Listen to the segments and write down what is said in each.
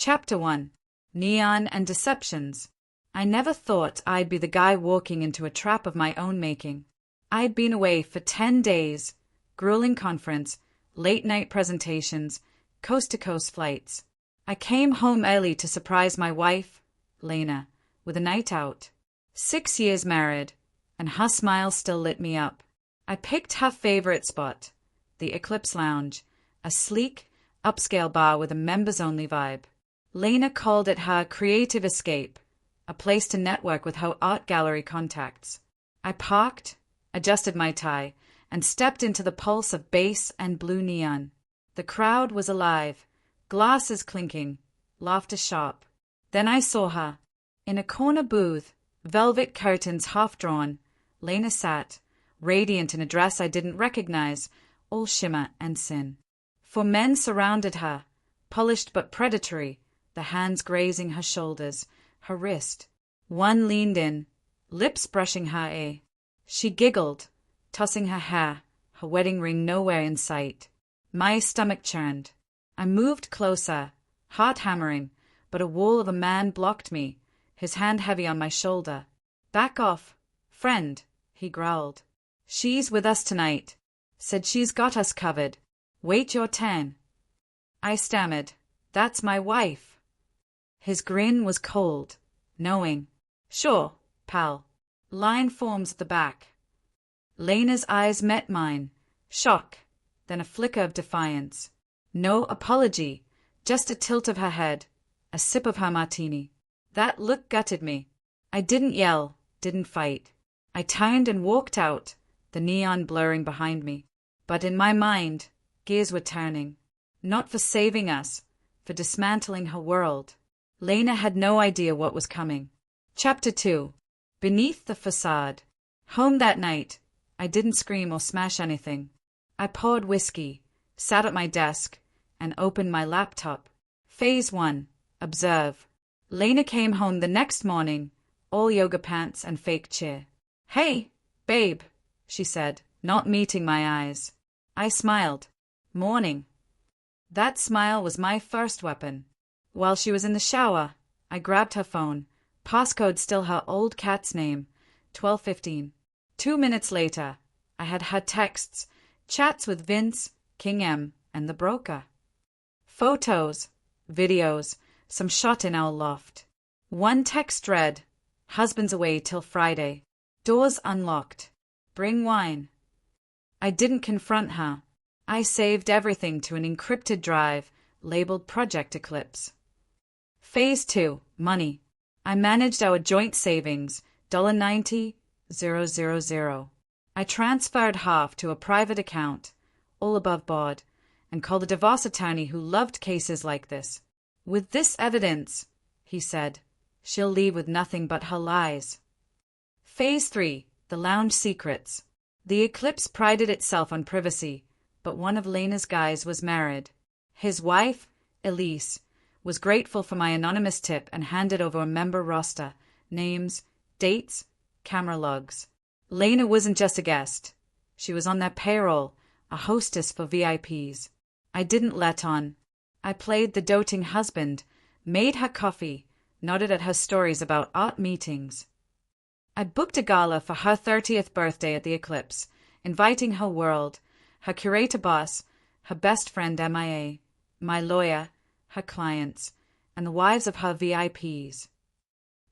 Chapter 1. Neon and Deceptions. I never thought I'd be the guy walking into a trap of my own making. I'd been away for 10 days, grueling conference, late-night presentations, coast-to-coast flights. I came home early to surprise my wife, Lena, with a night out. 6 years married, and her smile still lit me up. I picked her favorite spot, the Eclipse Lounge, a sleek, upscale bar with a members-only vibe. Lena called it her creative escape, a place to network with her art gallery contacts. I parked, adjusted my tie, and stepped into the pulse of bass and blue neon. The crowd was alive, glasses clinking, laughter sharp. Then I saw her. In a corner booth, velvet curtains half drawn, Lena sat, radiant in a dress I didn't recognize, all shimmer and sin. 4 men surrounded her, polished but predatory, the hands grazing her shoulders, her wrist. One leaned in, lips brushing her. She giggled, tossing her hair, her wedding ring nowhere in sight. My stomach churned. I moved closer, heart hammering, but a wall of a man blocked me, his hand heavy on my shoulder. "Back off, friend," he growled. "She's with us tonight. Said she's got us covered. Wait your turn." I stammered, "That's my wife." His grin was cold, knowing. "Sure, pal. Line forms at the back." Lena's eyes met mine, shock, then a flicker of defiance. No apology, just a tilt of her head, a sip of her martini. That look gutted me. I didn't yell, didn't fight. I turned and walked out, the neon blurring behind me. But in my mind, gears were turning. Not for saving us, for dismantling her world. Lena had no idea what was coming. Chapter 2. Beneath the Facade. Home that night, I didn't scream or smash anything. I poured whiskey, sat at my desk, and opened my laptop. Phase 1. Observe. Lena came home the next morning, all yoga pants and fake cheer. "Hey, babe," she said, not meeting my eyes. I smiled. "Morning." That smile was my first weapon. While she was in the shower, I grabbed her phone, passcode still her old cat's name, 1215. 2 minutes later, I had her texts, chats with Vince, King M, and the broker. Photos, videos, some shot in our loft. One text read, "Husband's away till Friday. Doors unlocked. Bring wine." I didn't confront her. I saved everything to an encrypted drive labeled Project Eclipse. Phase 2. Money. I managed our joint savings, $90,000. I transferred half to a private account, all above board, and called a divorce attorney who loved cases like this. "With this evidence," he said, "she'll leave with nothing but her lies." Phase 3. The Lounge Secrets. The Eclipse prided itself on privacy, but one of Lena's guys was married. His wife, Elise, was grateful for my anonymous tip and handed over a member roster, names, dates, camera logs. Lena wasn't just a guest. She was on their payroll, a hostess for VIPs. I didn't let on. I played the doting husband, made her coffee, nodded at her stories about art meetings. I booked a gala for her 30th birthday at the Eclipse, inviting her world, her curator boss, her best friend MIA, my lawyer, her clients, and the wives of her VIPs.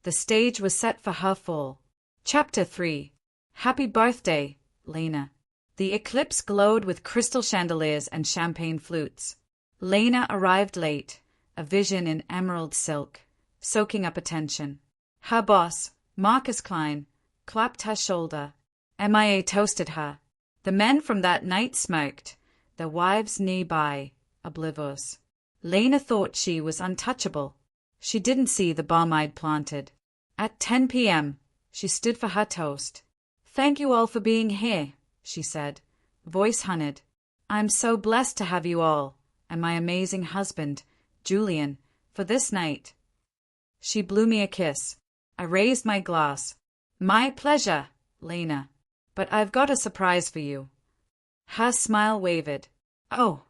The stage was set for her fall. Chapter 3. Happy birthday, Lena. The Eclipse glowed with crystal chandeliers and champagne flutes. Lena arrived late, a vision in emerald silk, soaking up attention. Her boss, Marcus Klein, clapped her shoulder. MIA toasted her. The men from that night smirked, their wives nearby, oblivious. Lena thought she was untouchable. She didn't see the bomb I'd planted. At 10 p.m., she stood for her toast. "Thank you all for being here," she said, voice honeyed. "I'm so blessed to have you all, and my amazing husband, Julian, for this night." She blew me a kiss. I raised my glass. "My pleasure, Lena. But I've got a surprise for you." Her smile wavered. "Oh."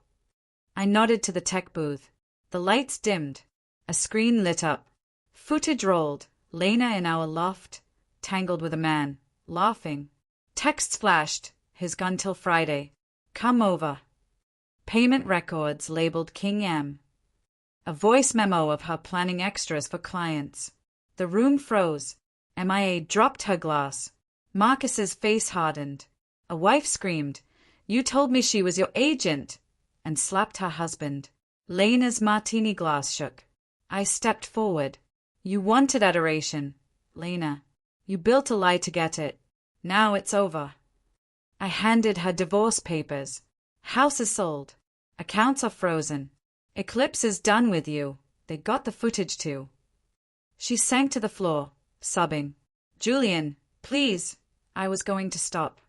I nodded to the tech booth. The lights dimmed. A screen lit up. Footage rolled. Lena in our loft, tangled with a man, laughing. Texts flashed. His gun till Friday. Come over. Payment records labeled King M. A voice memo of her planning extras for clients. The room froze. MIA dropped her glass. Marcus's face hardened. A wife screamed, "You told me she was your agent," and slapped her husband. Lena's martini glass shook. I stepped forward. "You wanted adoration, Lena. You built a lie to get it. Now it's over." I handed her divorce papers. "House is sold. Accounts are frozen. Eclipse is done with you. They got the footage too." She sank to the floor, sobbing. "Julian, please." I was going to stop.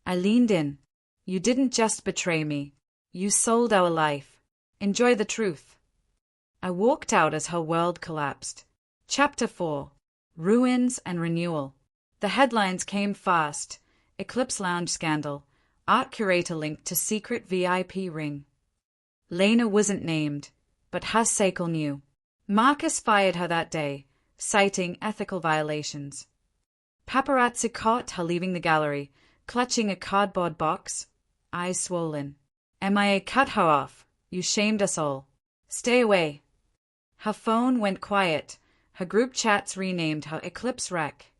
I leaned in. "You didn't just betray me. You sold our life. Enjoy the truth." I walked out as her world collapsed. Chapter 4. Ruins and Renewal. The headlines came fast. Eclipse Lounge Scandal. Art curator linked to secret VIP ring. Lena wasn't named, but her cycle knew. Marcus fired her that day, citing ethical violations. Paparazzi caught her leaving the gallery, clutching a cardboard box, eyes swollen. MIA cut her off. "You shamed us all. Stay away." Her phone went quiet. Her group chats renamed her Eclipse Rec.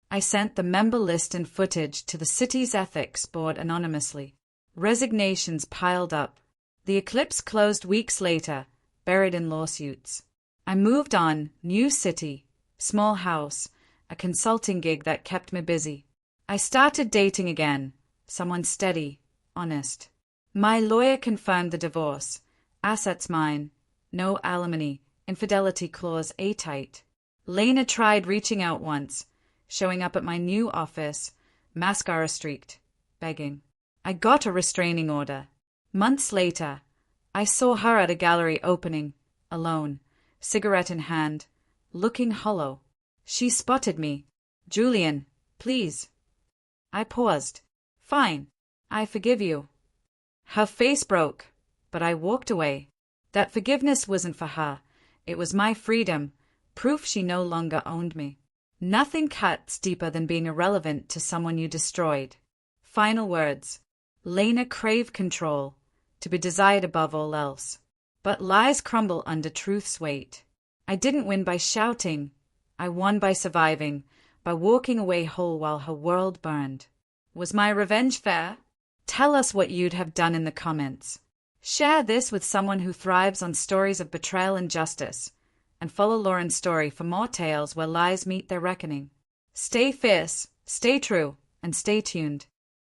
I sent the member list and footage to the city's ethics board anonymously. Resignations piled up. The Eclipse closed weeks later, buried in lawsuits. I moved on, new city, small house, a consulting gig that kept me busy. I started dating again, someone steady, honest. My lawyer confirmed the divorce. Assets mine, no alimony, infidelity clause airtight. Lena tried reaching out once, showing up at my new office, mascara streaked, begging. I got a restraining order. Months later, I saw her at a gallery opening, alone, cigarette in hand, looking hollow. She spotted me. "Julian, please." I paused. "Fine. I forgive you." Her face broke, but I walked away. That forgiveness wasn't for her. It was my freedom, proof she no longer owned me. Nothing cuts deeper than being irrelevant to someone you destroyed. Final words. Lena craved control, to be desired above all else. But lies crumble under truth's weight. I didn't win by shouting. I won by surviving, by walking away whole while her world burned. Was my revenge fair? Tell us what you'd have done in the comments. Share this with someone who thrives on stories of betrayal and justice, and follow Lauren's story for more tales where lies meet their reckoning. Stay fierce, stay true, and stay tuned.